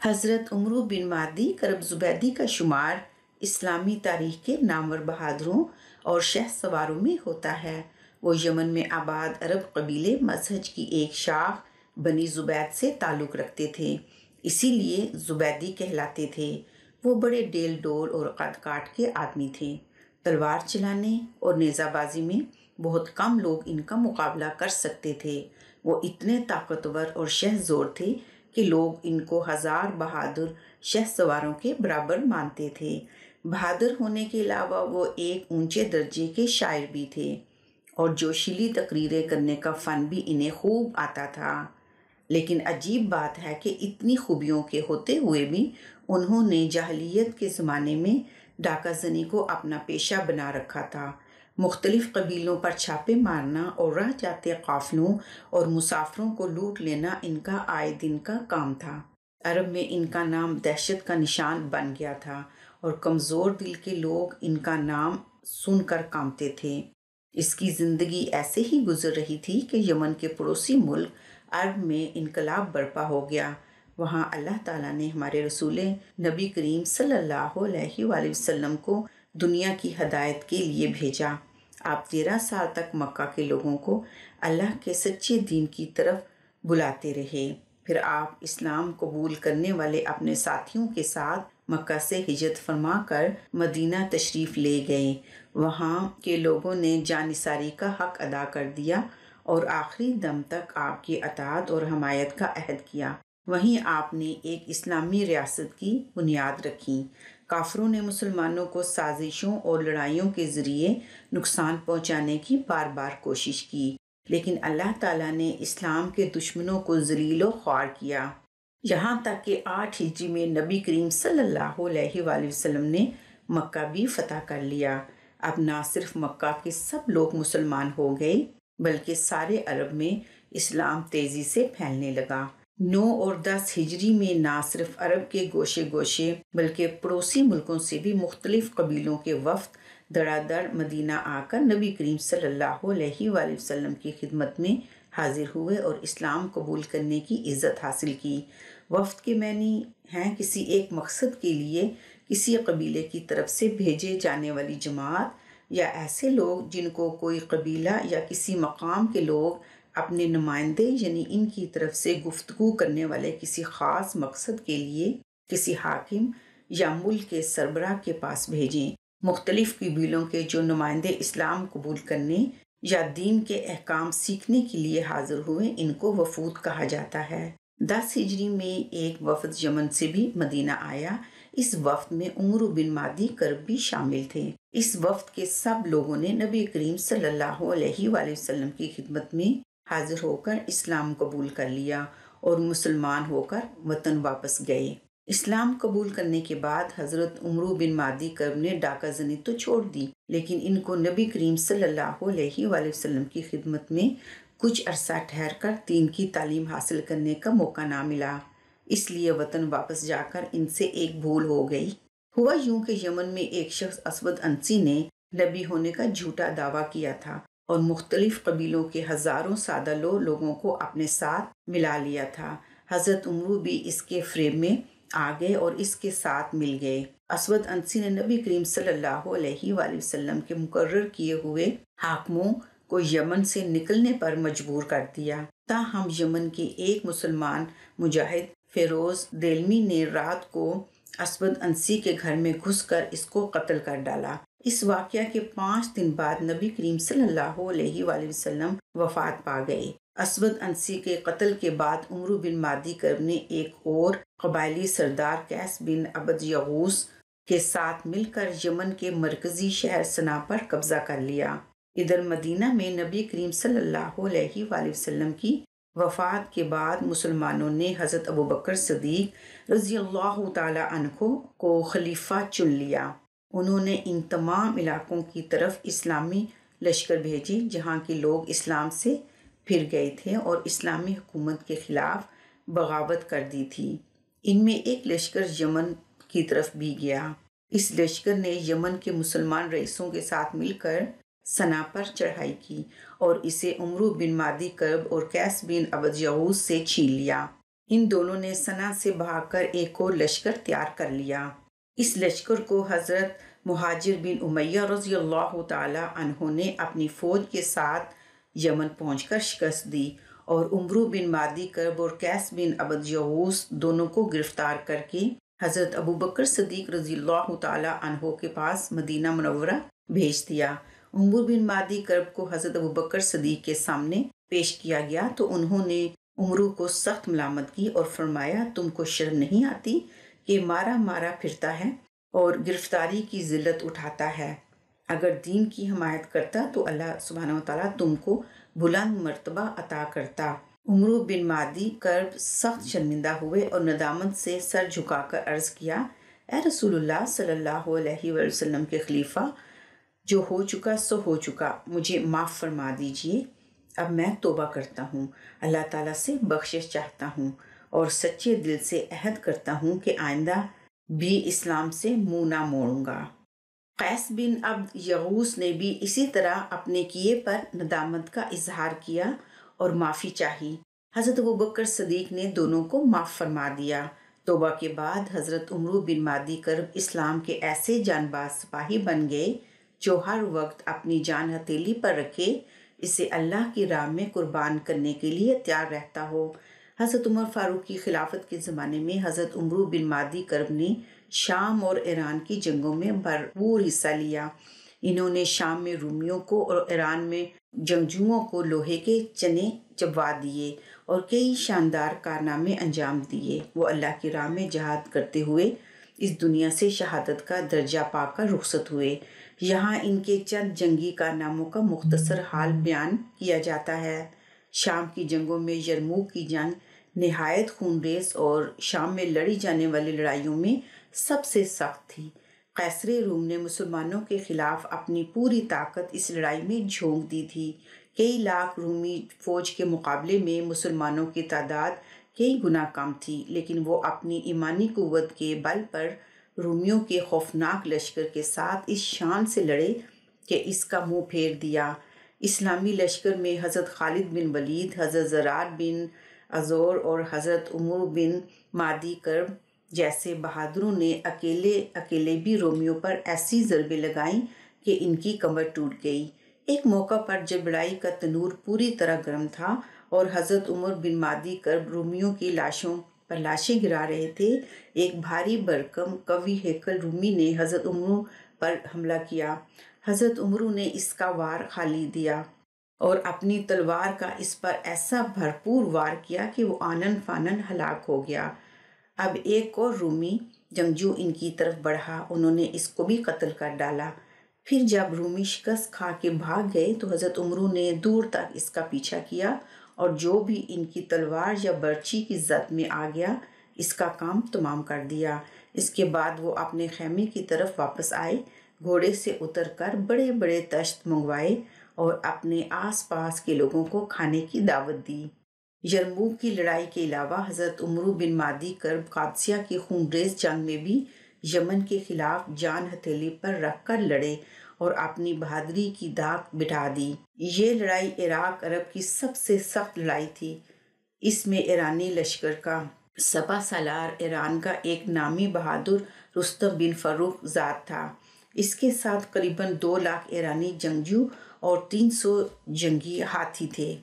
حضرت عمرو بن مادی کرب زبیدی کا شمار اسلامی تاریخ کے نامور بہادروں اور شہ سواروں میں ہوتا ہے۔ وہ یمن میں آباد عرب قبیلے مزہج کی ایک شاخ بنی زبید سے تعلق رکھتے تھے، اسی لیے زبیدی کہلاتے تھے۔ وہ بڑے ڈیل ڈول اور قد کاٹ کے آدمی تھے۔ تلوار چلانے اور نیزہ بازی میں بہت کم لوگ ان کا مقابلہ کر سکتے تھے۔ وہ اتنے طاقتور اور شہ زور تھے کہ لوگ ان کو ہزار بہادر شہ سواروں کے برابر مانتے تھے۔ بہادر ہونے کے علاوہ وہ ایک اونچے درجے کے شاعر بھی تھے اور جوشیلی تقریریں کرنے کا فن بھی انہیں خوب آتا تھا۔ لیکن عجیب بات ہے کہ اتنی خوبیوں کے ہوتے ہوئے بھی انہوں نے جاہلیت کے زمانے میں ڈاکہ زنی کو اپنا پیشہ بنا رکھا تھا۔ مختلف قبیلوں پر چھاپے مارنا اور راہ جاتے قافلوں اور مسافروں کو لوٹ لینا ان کا آئے دن کا کام تھا۔ عرب میں ان کا نام دہشت کا نشان بن گیا تھا اور کمزور دل کے لوگ ان کا نام سن کر کانپتے تھے۔ اس کی زندگی ایسے ہی گزر رہی تھی کہ یمن کے پڑوسی ملک عرب میں انقلاب برپا ہو گیا۔ وہاں اللہ تعالیٰ نے ہمارے رسول نبی کریم صلی اللہ علیہ وآلہ وسلم کو دنیا کی ہدایت کے لیے بھیجا۔ آپ 13 سال تک مکہ کے لوگوں کو اللہ کے سچے دین کی طرف بلاتے رہے۔ پھر آپ اسلام قبول کرنے والے اپنے ساتھیوں کے ساتھ مکہ سے ہجرت فرما کر مدینہ تشریف لے گئے۔ وہاں کے لوگوں نے جانثاری کا حق ادا کر دیا اور آخری دم تک آپ کی اطاعت اور حمایت کا عہد کیا۔ وہیں آپ نے ایک اسلامی ریاست کی بنیاد رکھی۔ کافروں نے مسلمانوں کو سازشوں اور لڑائیوں کے ذریعے نقصان پہنچانے کی بار بار کوشش کی، لیکن اللہ تعالیٰ نے اسلام کے دشمنوں کو ذلیل و خوار کیا، یہاں تک کہ 8 ہجری میں نبی کریم صلی اللہ علیہ وآلہ وسلم نے مکہ بھی فتح کر لیا۔ اب نہ صرف مکہ کے سب لوگ مسلمان ہو گئے بلکہ سارے عرب میں اسلام تیزی سے پھیلنے لگا۔ 9 اور 10 ہجری میں نہ صرف عرب کے گوشے گوشے بلکہ پڑوسی ملکوں سے بھی مختلف قبیلوں کے وفد دڑا دڑ مدینہ آ کر نبی کریم صلی اللہ علیہ وآلہ وسلم کی خدمت میں حاضر ہوئے اور اسلام قبول کرنے کی عزت حاصل کی۔ وفد کے معنی ہیں کسی ایک مقصد کے لیے کسی قبیلے کی طرف سے بھیجے جانے والی جماعت یا ایسے لوگ جن کو کوئی قبیلہ یا کسی مقام کے لوگ اپنے نمائندے یعنی ان کی طرف سے گفتگو کرنے والے کسی خاص مقصد کے لیے کسی حاکم یا ملک کے سربراہ کے پاس بھیجیں۔ مختلف قبیلوں کے جو نمائندے اسلام قبول کرنے یا دین کے احکام سیکھنے کے لیے حاضر ہوئے ان کو وفود کہا جاتا ہے۔ 10 ہجری میں ایک وفد یمن سے بھی مدینہ آیا۔ اس وفد میں عمرو بن مادی کرب بھی شامل تھے۔ اس وفد کے سب لوگوں نے نبی کریم صلی اللہ علیہ وآلہ وسلم کی خدمت میں حاضر ہو کر اسلام قبول کر لیا اور مسلمان ہو کر وطن واپس گئے۔ اسلام قبول کرنے کے بعد حضرت عمرو بن مادی کرب نے ڈاکہ زنی تو چھوڑ دی، لیکن ان کو نبی کریم صلی اللہ علیہ وآلہ وسلم کی خدمت میں کچھ عرصہ ٹھہر کر دین کی تعلیم حاصل کرنے کا موقع نہ ملا، اس لیے وطن واپس جا کر ان سے ایک بھول ہو گئی۔ ہوا یوں کہ یمن میں ایک شخص اسود انسی نے نبی ہونے کا جھوٹا دعویٰ کیا تھا اور مختلف قبیلوں کے ہزاروں سادہ لوگوں کو اپنے ساتھ ملا لیا تھا۔ حضرت عمرو بھی اس کے فریب میں آ گئے اور اس کے ساتھ مل گئے۔ اسود انسی نے نبی کریم صلی اللہ علیہ وآلہ وسلم کے مقرر کیے ہوئے حاکموں کو یمن سے نکلنے پر مجبور کر دیا۔ تاہم یمن کے ایک مسلمان مجاہد فیروز دیلمی نے رات کو اسود انسی کے گھر میں گھس کر اس کو قتل کر ڈالا۔ اس واقعہ کے 5 دن بعد نبی کریم صلی اللہ علیہ وآلہ وسلم وفات پا گئے۔ اسود انسی کے قتل کے بعد عمرو بن مادی کرب نے ایک اور قبائلی سردار قیس بن عبد یغوث کے ساتھ مل کر یمن کے مرکزی شہر صنعا پر قبضہ کر لیا۔ ادھر مدینہ میں نبی کریم صلی اللہ علیہ وآلہ وسلم کی وفات کے بعد مسلمانوں نے حضرت ابوبکر صدیق رضی اللہ تعالی عنہ کو خلیفہ چن لیا۔ انہوں نے ان تمام علاقوں کی طرف اسلامی لشکر بھیجے جہاں کے لوگ اسلام سے پھر گئے تھے اور اسلامی حکومت کے خلاف بغاوت کر دی تھی۔ ان میں ایک لشکر یمن کی طرف بھی گیا۔ اس لشکر نے یمن کے مسلمان رئیسوں کے ساتھ مل کر صنعا پر چڑھائی کی اور اسے عمرو بن مادی کرب اور قیس بن عبد یغوث سے چھین لیا۔ ان دونوں نے سنا سے بھاگ کر ایک اور لشکر تیار کر لیا۔ اس لشکر کو حضرت مہاجر بن امیہ رضی اللہ تعالی عنہ نے اپنی فوج کے ساتھ یمن پہنچ کر شکست دی اور عمرو بن مادی کرب اور قیس بن عبد یغوث دونوں کو گرفتار کر کے حضرت ابوبکر صدیق رضی اللہ تعالی عنہ کے پاس مدینہ منورہ بھیج دیا۔ عمرو بن مادی کرب کو حضرت ابوبکر صدیق کے سامنے پیش کیا گیا تو انہوں نے عمرو کو سخت ملامت کی اور فرمایا، تم کو شرم نہیں آتی کہ مارا مارا پھرتا ہے اور گرفتاری کی ذلت اٹھاتا ہے؟ اگر دین کی حمایت کرتا تو اللہ سبحانہ وتعالیٰ تم کو بلند مرتبہ عطا کرتا۔ عمرو بن مادی کرب سخت شرمندہ ہوئے اور ندامت سے سر جھکا کر عرض کیا، اے رسول اللہ صلی اللہ علیہ وسلم کے خلیفہ، جو ہو چکا سو ہو چکا، مجھے معاف فرما دیجئے۔ اب میں توبہ کرتا ہوں، اللہ تعالیٰ سے بخشش چاہتا ہوں اور سچے دل سے عہد کرتا ہوں کہ آئندہ بھی اسلام سے منہ نہ موڑوں گا۔ قیس بن عبد یغوث نے بھی اسی طرح اپنے کیے پر ندامت کا اظہار کیا اور معافی چاہی۔ حضرت ابوبکر صدیق نے دونوں کو معاف فرما دیا۔ توبہ کے بعد حضرت عمرو بن مادی کرب اسلام کے ایسے جان باز سپاہی بن گئے جو ہر وقت اپنی جان ہتھیلی پر رکھے اسے اللہ کی راہ میں قربان کرنے کے لیے تیار رہتا ہو۔ حضرت عمر فاروق کی خلافت کے زمانے میں حضرت عمرو بن مادی کرب نے شام اور ایران کی جنگوں میں بھرپور حصہ لیا۔ انہوں نے شام میں رومیوں کو اور ایران میں جنگجوؤں کو لوہے کے چنے چبوا دیے اور کئی شاندار کارنامے انجام دیے۔ وہ اللہ کی راہ میں جہاد کرتے ہوئے اس دنیا سے شہادت کا درجہ پا کر رخصت ہوئے۔ یہاں ان کے چند جنگی کارناموں کا مختصر حال بیان کیا جاتا ہے۔ شام کی جنگوں میں یرموک کی جنگ نہایت خونریز اور شام میں لڑی جانے والی لڑائیوں میں سب سے سخت تھی۔ قیصر روم نے مسلمانوں کے خلاف اپنی پوری طاقت اس لڑائی میں جھونک دی تھی۔ کئی لاکھ رومی فوج کے مقابلے میں مسلمانوں کی تعداد کئی گنا کم تھی، لیکن وہ اپنی ایمانی قوت کے بل پر رومیوں کے خوفناک لشکر کے ساتھ اس شان سے لڑے کہ اس کا منہ پھیر دیا۔ اسلامی لشکر میں حضرت خالد بن ولید، حضرت زرار بن عزور اور حضرت عمرو بن مادی کرب جیسے بہادروں نے اکیلے بھی رومیوں پر ایسی ضربیں لگائیں کہ ان کی کمر ٹوٹ گئی۔ ایک موقع پر جب لڑائی کا تنور پوری طرح گرم تھا اور حضرت عمر بن مادی کرب رومیوں کی لاشوں پر لاشیں گرا رہے تھے، ایک بھاری بھرکم قوی ہیکل رومی نے حضرت عمرو پر حملہ کیا۔ حضرت عمرو نے اس کا وار خالی دیا اور اپنی تلوار کا اس پر ایسا بھرپور وار کیا کہ وہ آنن فانن ہلاک ہو گیا۔ اب ایک اور رومی جنگجو ان کی طرف بڑھا، انہوں نے اس کو بھی قتل کر ڈالا۔ پھر جب رومی شکست کھا کے بھاگ گئے تو حضرت عمرو نے دور تک اس کا پیچھا کیا اور جو بھی ان کی تلوار یا برچی کی زد میں آ گیا اس کا کام تمام کر دیا۔ اس کے بعد وہ اپنے خیمے کی طرف واپس آئے، گھوڑے سے اتر کر بڑے بڑے تشت منگوائے اور اپنے آس پاس کے لوگوں کو کھانے کی دعوت دی۔ یرموک کی لڑائی کے علاوہ حضرت عمرو بن مادی کرب قادسیہ کی خونریز جنگ میں بھی یمن کے خلاف جان ہتھیلی پر رکھ کر لڑے اور اپنی بہادری کی داغ بٹھا دی۔ یہ لڑائی عراق عرب کی سب سے سخت لڑائی تھی۔ اس میں ایرانی لشکر کا سپہ سالار ایران کا ایک نامی بہادر رستم بن فروخ ذات تھا۔ اس کے ساتھ قریباً 2 لاکھ ایرانی جنگجو اور 300 جنگی ہاتھی تھے۔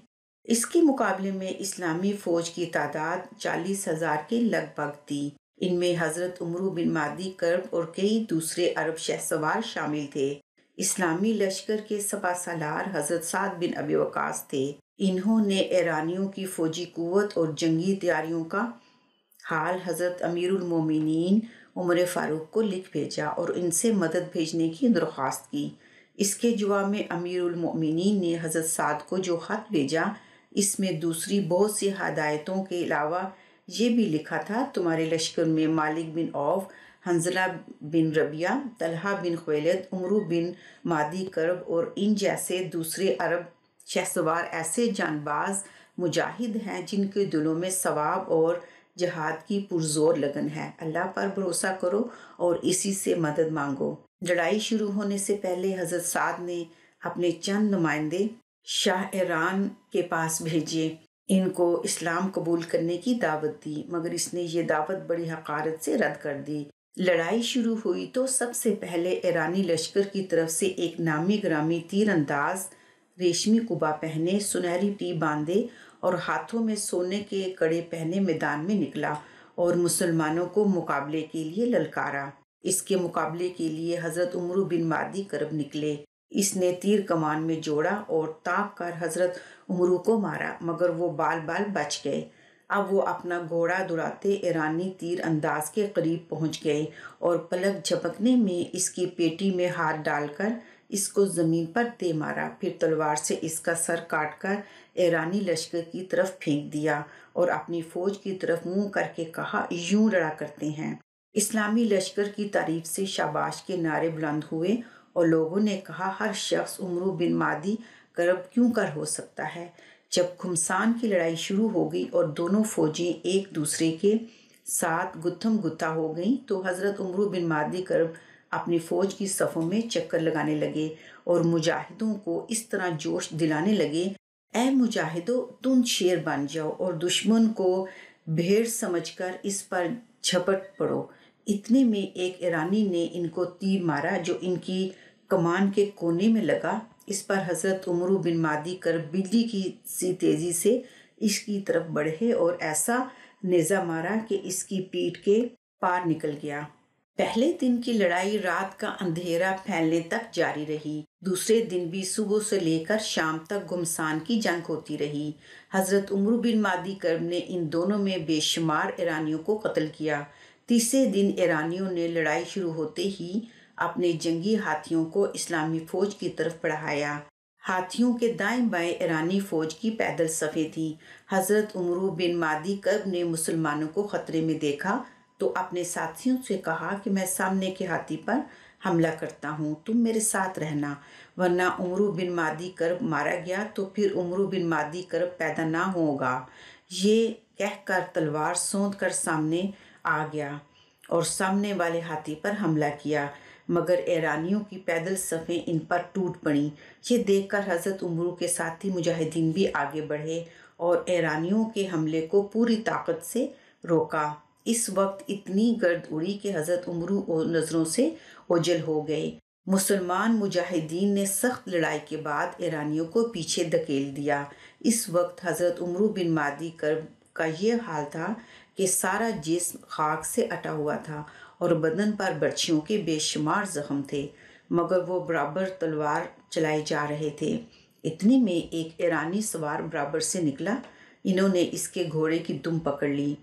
اس کے مقابلے میں اسلامی فوج کی تعداد 40,000 کے لگ بھگ تھی۔ ان میں حضرت عمرو بن مادی کرب اور کئی دوسرے عرب شہسوار شامل تھے۔ اسلامی لشکر کے سپہ سالار حضرت سعد بن ابی وقاص تھے۔ انہوں نے ایرانیوں کی فوجی قوت اور جنگی تیاریوں کا حال حضرت امیر المومنین عمر فاروق کو لکھ بھیجا اور ان سے مدد بھیجنے کی درخواست کی۔ اس کے جواب میں امیر المومنین نے حضرت سعد کو جو خط بھیجا اس میں دوسری بہت سی ہدایتوں کے علاوہ یہ بھی لکھا تھا، تمہارے لشکر میں مالک بن عوف، حنظلہ بن ربیعہ، طلحہ بن خویلد، عمرو بن مادی کرب اور ان جیسے دوسرے عرب شہسوار ایسے جان باز مجاہد ہیں جن کے دلوں میں ثواب اور جہاد کی پرزور لگن ہے۔ اللہ پر بھروسہ کرو اور اسی سے مدد مانگو۔ لڑائی شروع ہونے سے پہلے حضرت سعد نے اپنے چند نمائندے شاہ ایران کے پاس بھیجے۔ ان کو اسلام قبول کرنے کی دعوت دی، مگر اس نے یہ دعوت بڑی حقارت سے رد کر دی۔ لڑائی شروع ہوئی تو سب سے پہلے ایرانی لشکر کی طرف سے ایک نامی گرامی تیر انداز ریشمی قبا پہنے، سنہری ٹی باندھے اور ہاتھوں میں سونے کے کڑے پہنے میدان میں نکلا اور مسلمانوں کو مقابلے کے لیے للکارا۔ اس کے مقابلے کے لیے حضرت عمرو بن معدی کرب نکلے۔ اس نے تیر کمان میں جوڑا اور تاک کر حضرت عمرو کو مارا، مگر وہ بال بال بچ گئے۔ اب وہ اپنا گھوڑا دوڑاتے ایرانی تیر انداز کے قریب پہنچ گئے اور پلک جھپکنے میں اس کی پیٹی میں ہاتھ ڈال کر اس کو زمین پر دے مارا، پھر تلوار سے اس کا سر کاٹ کر ایرانی لشکر کی طرف پھینک دیا اور اپنی فوج کی طرف منہ کر کے کہا، یوں لڑا کرتے ہیں۔ اسلامی لشکر کی تعریف سے شاباش کے نعرے بلند ہوئے اور لوگوں نے کہا، ہر شخص عمرو بن معدی کرب کیوں کر ہو سکتا ہے۔ جب گھمسان کی لڑائی شروع ہو گئی اور دونوں فوجیں ایک دوسرے کے ساتھ گتھم گتھا ہو گئیں تو حضرت عمرو بن معدی کرب اپنی فوج کی صفوں میں چکر لگانے لگے اور مجاہدوں کو اس طرح جوش دلانے لگے، اے مجاہدو، تم شیر بن جاؤ اور دشمن کو بھیڑ سمجھ کر اس پر جھپٹ پڑو۔ اتنے میں ایک ایرانی نے ان کو تیر مارا جو ان کی کمان کے کونے میں لگا۔ اس پر حضرت عمرو بن معدی کرب بجلی کی سی تیزی سے اس کی طرف بڑھے اور ایسا نیزہ مارا کہ اس کی پیٹھ کے پار نکل گیا۔ پہلے دن کی لڑائی رات کا اندھیرا پھیلنے تک جاری رہی۔ دوسرے دن بھی صبح سے لے کر شام تک گھمسان کی جنگ ہوتی رہی۔ حضرت عمرو بن معدی کرب نے ان دونوں میں بے شمار ایرانیوں کو قتل کیا۔ تیسرے دن ایرانیوں نے لڑائی شروع ہوتے ہی اپنے جنگی ہاتھیوں کو اسلامی فوج کی طرف بڑھایا۔ ہاتھیوں کے دائیں بائیں ایرانی فوج کی پیدل صفیں تھیں۔ حضرت عمرو بن معدی کرب نے مسلمانوں کو خطرے میں دیکھا تو اپنے ساتھیوں سے کہا کہ میں سامنے کے ہاتھی پر حملہ کرتا ہوں، تم میرے ساتھ رہنا، ورنہ عمرو بن معدی کرب مارا گیا تو پھر عمرو بن معدی کرب پیدا نہ ہوگا۔ یہ کہہ کر تلوار سونت کر سامنے آ گیا اور سامنے والے ہاتھی پر حملہ کیا، مگر ایرانیوں کی پیدل صفیں ان پر ٹوٹ پڑیں۔ یہ دیکھ کر حضرت عمرو کے ساتھی مجاہدین بھی آگے بڑھے اور ایرانیوں کے حملے کو پوری طاقت سے روکا۔ اس وقت اتنی گرد اڑی کہ حضرت عمرو نظروں سے اوجھل ہو گئے۔ مسلمان مجاہدین نے سخت لڑائی کے بعد ایرانیوں کو پیچھے دھکیل دیا۔ اس وقت حضرت عمرو بن معدی کرب کا یہ حال تھا کہ سارا جسم خاک سے اٹا ہوا تھا اور بدن پر برچھیوں کے بے شمار زخم تھے، مگر وہ برابر تلوار چلائے جا رہے تھے۔ اتنے میں ایک ایرانی سوار برابر سے نکلا۔ انہوں نے اس کے گھوڑے کی دم پکڑ لی۔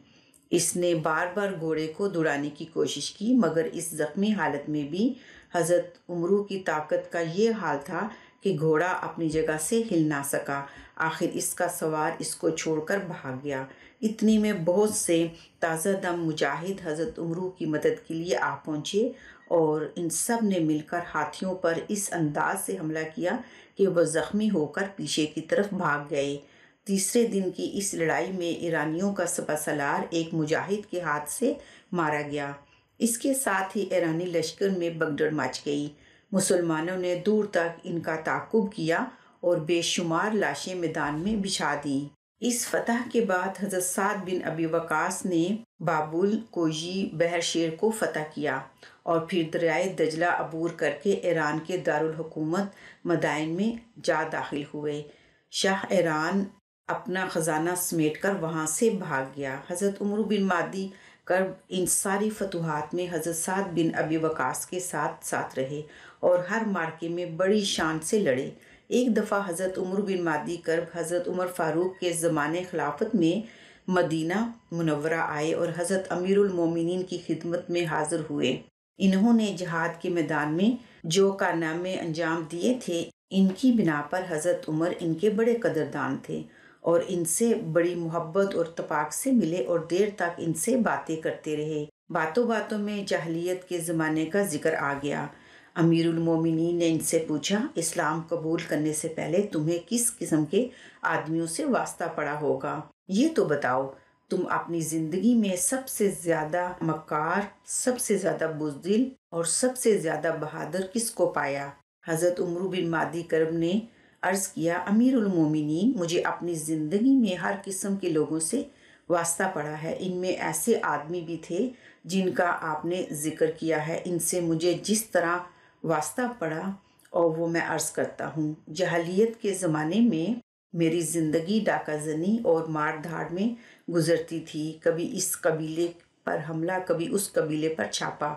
اس نے بار بار گھوڑے کو دوڑانے کی کوشش کی، مگر اس زخمی حالت میں بھی حضرت عمرو کی طاقت کا یہ حال تھا کہ گھوڑا اپنی جگہ سے ہل نہ سکا۔ آخر اس کا سوار اس کو چھوڑ کر بھاگ گیا۔ اتنے میں بہت سے تازہ دم مجاہد حضرت عمرو کی مدد کے لیے آ پہنچے اور ان سب نے مل کر ہاتھیوں پر اس انداز سے حملہ کیا کہ وہ زخمی ہو کر پیچھے کی طرف بھاگ گئے۔ تیسرے دن کی اس لڑائی میں ایرانیوں کا سپہ سالار ایک مجاہد کے ہاتھ سے مارا گیا۔ اس کے ساتھ ہی ایرانی لشکر میں بگدڑ مچ گئی۔ مسلمانوں نے دور تک ان کا تعاقب کیا اور بے شمار لاشیں میدان میں بچھا دیں۔ اس فتح کے بعد حضرت سعد بن ابی وقاص نے بابل کوجی بحر شیر کو فتح کیا اور پھر دریائے دجلہ عبور کر کے ایران کے دارالحکومت مدائن میں جا داخل ہوئے۔ شاہ ایران اپنا خزانہ سمیٹ کر وہاں سے بھاگ گیا۔ حضرت عمرو بن معدی کرب ان ساری فتوحات میں حضرت سعد بن ابی وقاص کے ساتھ ساتھ رہے اور ہر مارکے میں بڑی شان سے لڑے۔ ایک دفعہ حضرت عمرو بن معدی کرب حضرت عمر فاروق کے زمانے خلافت میں مدینہ منورہ آئے اور حضرت امیر المومنین کی خدمت میں حاضر ہوئے۔ انہوں نے جہاد کے میدان میں جو کارنامے انجام دیے تھے، ان کی بنا پر حضرت عمر ان کے بڑے قدردان تھے اور ان سے بڑی محبت اور اتفاق سے ملے اور دیر تک ان سے باتیں کرتے رہے۔ باتوں باتوں میں جاہلیت کے زمانے کا ذکر آ گیا۔ امیر المومنین نے ان سے پوچھا، اسلام قبول کرنے سے پہلے تمہیں کس قسم کے آدمیوں سے واسطہ پڑا ہوگا؟ یہ تو بتاؤ، تم اپنی زندگی میں سب سے زیادہ مکار، سب سے زیادہ بزدل اور سب سے زیادہ بہادر کس کو پایا؟ حضرت عمرو بن معدی کرب نے عرض کیا امیر المومنین، مجھے اپنی زندگی میں ہر قسم کے لوگوں سے واسطہ پڑا ہے، ان میں ایسے آدمی بھی تھے جن کا آپ نے ذکر کیا ہے، ان سے مجھے جس طرح واسطہ پڑا اور وہ میں عرض کرتا ہوں۔ جاہلیت کے زمانے میں میری زندگی ڈاکہ زنی اور مار دھاڑ میں گزرتی تھی، کبھی اس قبیلے پر حملہ، کبھی اس قبیلے پر چھاپا۔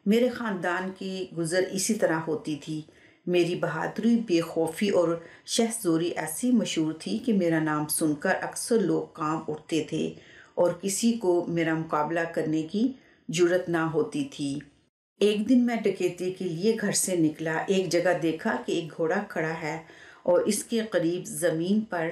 میرے خاندان کی گزر اسی طرح ہوتی تھی۔ میری بہادری، بے خوفی اور شہ زوری ایسی مشہور تھی کہ میرا نام سن کر اکثر لوگ کانپ اٹھتے تھے اور کسی کو میرا مقابلہ کرنے کی جرأت نہ ہوتی تھی۔ ایک دن میں ڈکیتی کے لیے گھر سے نکلا، ایک جگہ دیکھا کہ ایک گھوڑا کھڑا ہے اور اس کے قریب زمین پر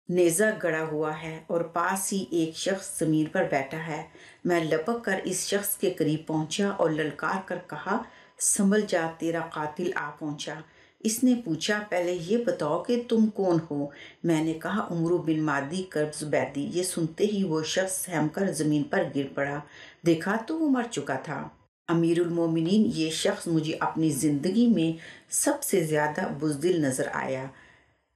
نیزہ گڑا ہوا ہے اور پاس ہی ایک شخص زمین پر بیٹھا ہے۔ میں لپک کر اس شخص کے قریب پہنچا اور للکار کر کہا، سنبھل جا، تیرا قاتل آ پہنچا۔ اس نے پوچھا، پہلے یہ بتاؤ کہ تم کون ہو؟ میں نے کہا، عمرو بن مادی کرب زبیدی۔ یہ سنتے ہی وہ شخص سہم کر زمین پر گر پڑا، دیکھا تو وہ مر چکا تھا۔ امیر المومنین، یہ شخص مجھے اپنی زندگی میں سب سے زیادہ بزدل نظر آیا۔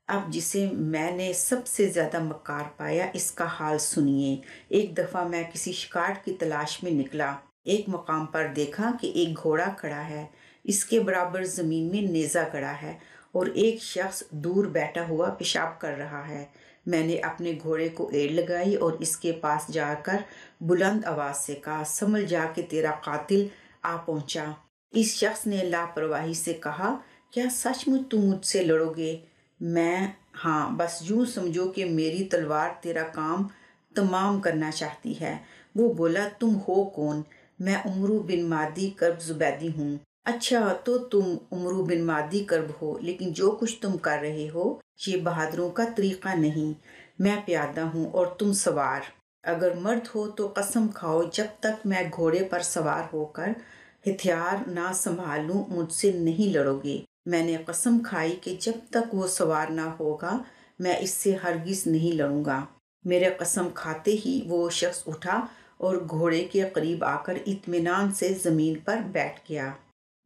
اب جسے میں نے سب سے زیادہ مکار پایا، اس کا حال سنیے۔ ایک دفعہ میں کسی شکار کی تلاش میں نکلا، ایک مقام پر دیکھا کہ ایک گھوڑا کھڑا ہے، اس کے برابر زمین میں نیزہ گڑا ہے اور ایک شخص دور بیٹھا ہوا پیشاب کر رہا ہے۔ میں نے اپنے گھوڑے کو ایڑ لگائی اور اس کے پاس جا کر بلند آواز سے کہا، سنبھل جا کہ تیرا قاتل آ پہنچا۔ اس شخص نے لاپرواہی سے کہا، کیا سچ مچ تم مجھ سے لڑو گے؟ میں، ہاں، بس یوں سمجھو کہ میری تلوار تیرا کام تمام کرنا چاہتی ہے۔ وہ بولا، تم ہو کون؟ میں عمرو بن مادی کرب زبیدی ہوں۔ اچھا، تو تم عمرو بن مادی کرب ہو، لیکن جو کچھ تم کر رہے ہو یہ بہادروں کا طریقہ نہیں۔ میں پیادہ ہوں اور تم سوار۔ اگر مرد ہو تو قسم کھاؤ جب تک میں گھوڑے پر سوار ہو کر ہتھیار نہ سنبھال لوں مجھ سے نہیں لڑو گے۔ میں نے قسم کھائی کہ جب تک وہ سوار نہ ہوگا میں اس سے ہرگز نہیں لڑوں گا۔ میرے قسم کھاتے ہی وہ شخص اٹھا اور گھوڑے کے قریب آ کر اطمینان سے زمین پر بیٹھ گیا۔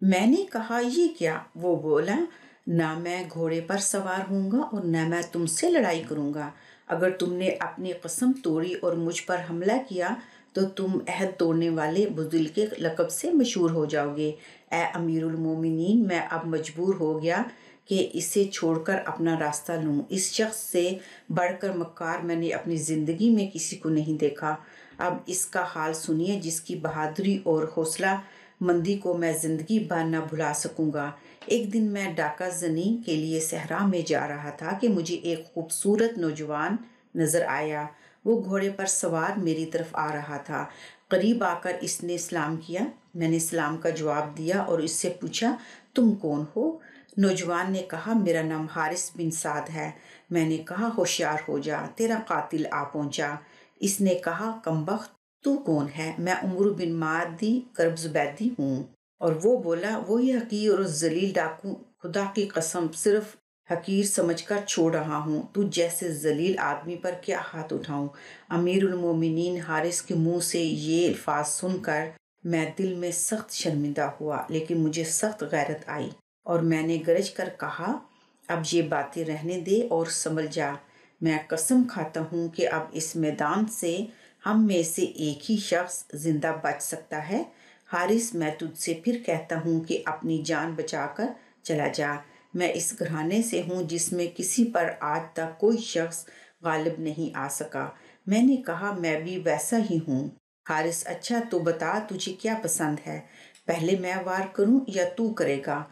میں نے کہا، یہ کیا؟ وہ بولا، نہ میں گھوڑے پر سوار ہوں گا اور نہ میں تم سے لڑائی کروں گا۔ اگر تم نے اپنی قسم توڑی اور مجھ پر حملہ کیا تو تم عہد توڑنے والے بزدل کے لقب سے مشہور ہو جاؤ گے۔ اے امیر المومنین، میں اب مجبور ہو گیا کہ اسے چھوڑ کر اپنا راستہ لوں۔ اس شخص سے بڑھ کر مکار میں نے اپنی زندگی میں کسی کو نہیں دیکھا۔ اب اس کا حال سنیے جس کی بہادری اور حوصلہ مندی کو میں زندگی بھر نہ بھلا سکوں گا۔ ایک دن میں ڈاکہ زنی کے لیے صحرا میں جا رہا تھا کہ مجھے ایک خوبصورت نوجوان نظر آیا۔ وہ گھوڑے پر سوار میری طرف آ رہا تھا۔ قریب آ کر اس نے سلام کیا۔ میں نے سلام کا جواب دیا اور اس سے پوچھا، تم کون ہو؟ نوجوان نے کہا، میرا نام حارث بن سعد ہے۔ میں نے کہا، ہوشیار ہو جا، تیرا قاتل آ پہنچا۔ اس نے کہا، کمبخت، تو کون ہے؟ میں عمرو بن مادی کرب زبیدی ہوں۔ اور وہ بولا، وہی حقیر اور ذلیل ڈاکو، خدا کی قسم صرف حقیر سمجھ کر چھوڑ رہا ہوں، تو جیسے ذلیل آدمی پر کیا ہاتھ اٹھاؤں؟ امیر المومنین، حارث کے منہ سے یہ الفاظ سن کر میں دل میں سخت شرمندہ ہوا، لیکن مجھے سخت غیرت آئی اور میں نے گرج کر کہا، اب یہ باتیں رہنے دے اور سنبھل جا۔ میں قسم کھاتا ہوں کہ اب اس میدان سے ہم میں سے ایک ہی شخص زندہ بچ سکتا ہے۔ حارث، میں تجھ سے پھر کہتا ہوں کہ اپنی جان بچا کر چلا جا۔ میں اس گھرانے سے ہوں جس میں کسی پر آج تک کوئی شخص غالب نہیں آ سکا۔ میں نے کہا، میں بھی ویسا ہی ہوں۔ حارث، اچھا تو بتا تجھے کیا پسند ہے، پہلے میں وار کروں یا تو کرے گا؟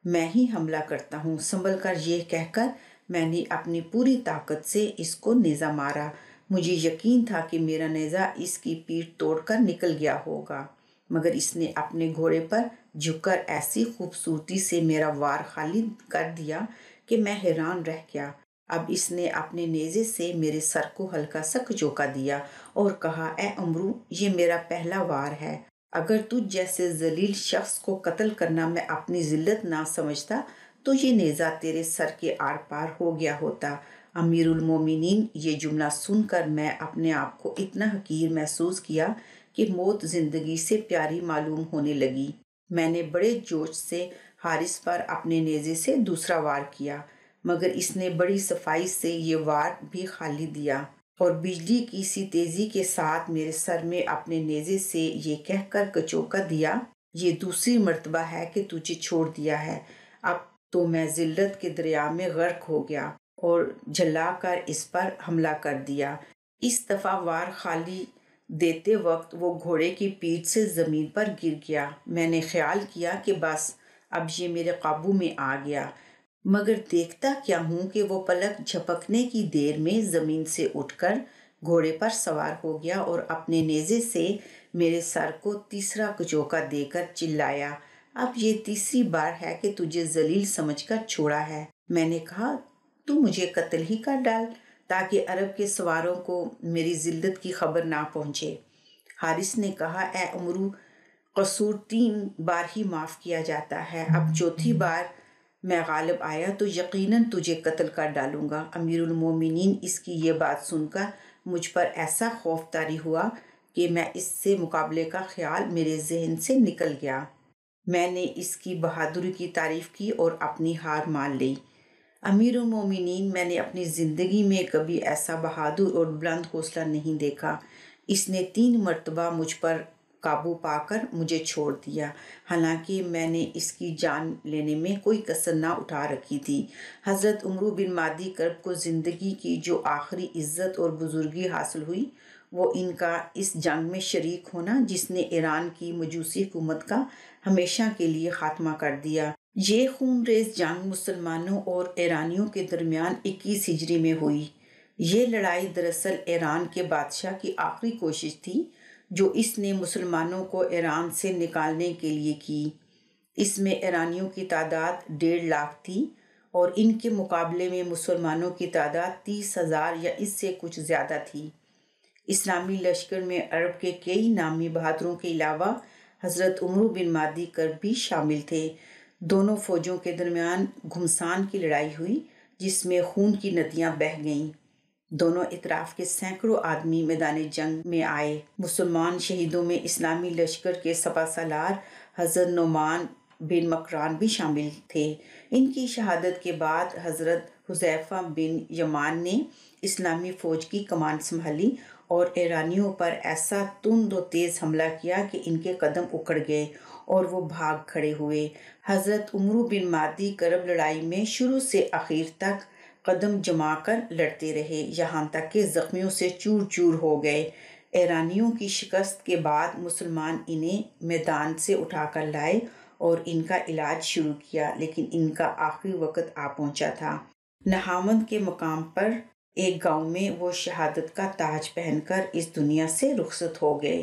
میں ہی حملہ کرتا ہوں، سنبھل کر۔ یہ کہہ کر میں نے اپنی پوری طاقت سے اس کو نیزہ مارا۔ مجھے یقین تھا کہ میرا نیزہ اس کی پیٹھ توڑ کر نکل گیا ہوگا، مگر اس نے اپنے گھوڑے پر جھک کر ایسی خوبصورتی سے میرا وار خالی کر دیا کہ میں حیران رہ گیا۔ اب اس نے اپنے نیزے سے میرے سر کو ہلکا سا کھچوکا دیا اور کہا، اے عمرو، یہ میرا پہلا وار ہے۔ اگر تجھ جیسے ذلیل شخص کو قتل کرنا میں اپنی ذلت نہ سمجھتا تو یہ نیزہ تیرے سر کے آر پار ہو گیا ہوتا۔ امیر المومنین، یہ جملہ سن کر میں اپنے آپ کو اتنا حقیر محسوس کیا کہ موت زندگی سے پیاری معلوم ہونے لگی۔ میں نے بڑے جوش سے حارث پر اپنے نیزے سے دوسرا وار کیا، مگر اس نے بڑی صفائی سے یہ وار بھی خالی دیا اور بجلی کی سی تیزی کے ساتھ میرے سر میں اپنے نیزے سے یہ کہہ کر کچوکا دیا، یہ دوسری مرتبہ ہے کہ تجھے چھوڑ دیا ہے، اب تو میں ذلت کے دریا میں غرق ہو گیا، اور جھلا کر اس پر حملہ کر دیا۔ اس دفعہ وار خالی دیتے وقت وہ گھوڑے کی پیٹھ سے زمین پر گر گیا۔ میں نے خیال کیا کہ بس اب یہ میرے قابو میں آ گیا، مگر دیکھتا کیا ہوں کہ وہ پلک جھپکنے کی دیر میں زمین سے اٹھ کر گھوڑے پر سوار ہو گیا اور اپنے نیزے سے میرے سر کو تیسرا کچوکا دے کر چلایا، اب یہ تیسری بار ہے کہ تجھے ذلیل سمجھ کر چھوڑا ہے۔ میں نے کہا تو مجھے قتل ہی کر ڈال تاکہ عرب کے سواروں کو میری ذلت کی خبر نہ پہنچے۔ حارث نے کہا اے عمرو، قصور 3 بار ہی معاف کیا جاتا ہے، اب چوتھی بار میں غالب آیا تو یقیناً تجھے قتل کر ڈالوں گا۔ امیر المومنین اس کی یہ بات سن کر مجھ پر ایسا خوف طاری ہوا کہ میں اس سے مقابلے کا خیال میرے ذہن سے نکل گیا۔ میں نے اس کی بہادری کی تعریف کی اور اپنی ہار مان لی۔ امیر المومنین، میں نے اپنی زندگی میں کبھی ایسا بہادر اور بلند حوصلہ نہیں دیکھا۔ اس نے 3 مرتبہ مجھ پر قابو پا کر مجھے چھوڑ دیا، حالانکہ میں نے اس کی جان لینے میں کوئی کسر نہ اٹھا رکھی تھی۔ حضرت عمرو بن مادی کرب کو زندگی کی جو آخری عزت اور بزرگی حاصل ہوئی وہ ان کا اس جنگ میں شریک ہونا جس نے ایران کی مجوسی حکومت کا ہمیشہ کے لیے خاتمہ کر دیا۔ یہ خون ریز جنگ مسلمانوں اور ایرانیوں کے درمیان 21 ہجری میں ہوئی۔ یہ لڑائی دراصل ایران کے بادشاہ کی آخری کوشش تھی جو اس نے مسلمانوں کو ایران سے نکالنے کے لیے کی۔ اس میں ایرانیوں کی تعداد 1.5 لاکھ تھی اور ان کے مقابلے میں مسلمانوں کی تعداد 30,000 یا اس سے کچھ زیادہ تھی۔ اسلامی لشکر میں عرب کے کئی نامی بہادروں کے علاوہ حضرت عمرو بن مادی کرب بھی شامل تھے۔ دونوں فوجوں کے درمیان گھمسان کی لڑائی ہوئی جس میں خون کی ندیاں بہہ گئیں۔ دونوں اطراف کے سینکڑوں آدمی میدان جنگ میں آئے۔ مسلمان شہیدوں میں اسلامی لشکر کے سپہ سالار حضرت نعمان بن مکران بھی شامل تھے۔ ان کی شہادت کے بعد حضرت حذیفہ بن یمان نے اسلامی فوج کی کمان سنبھالی اور ایرانیوں پر ایسا تند و تیز حملہ کیا کہ ان کے قدم اکھڑ گئے اور وہ بھاگ کھڑے ہوئے۔ حضرت عمرو بن مادی کرب لڑائی میں شروع سے آخر تک قدم جما کر لڑتے رہے، یہاں تک کہ زخمیوں سے چور چور ہو گئے۔ ایرانیوں کی شکست کے بعد مسلمان انہیں میدان سے اٹھا کر لائے اور ان کا علاج شروع کیا، لیکن ان کا آخری وقت آ پہنچا تھا۔ نہاوند کے مقام پر ایک گاؤں میں وہ شہادت کا تاج پہن کر اس دنیا سے رخصت ہو گئے۔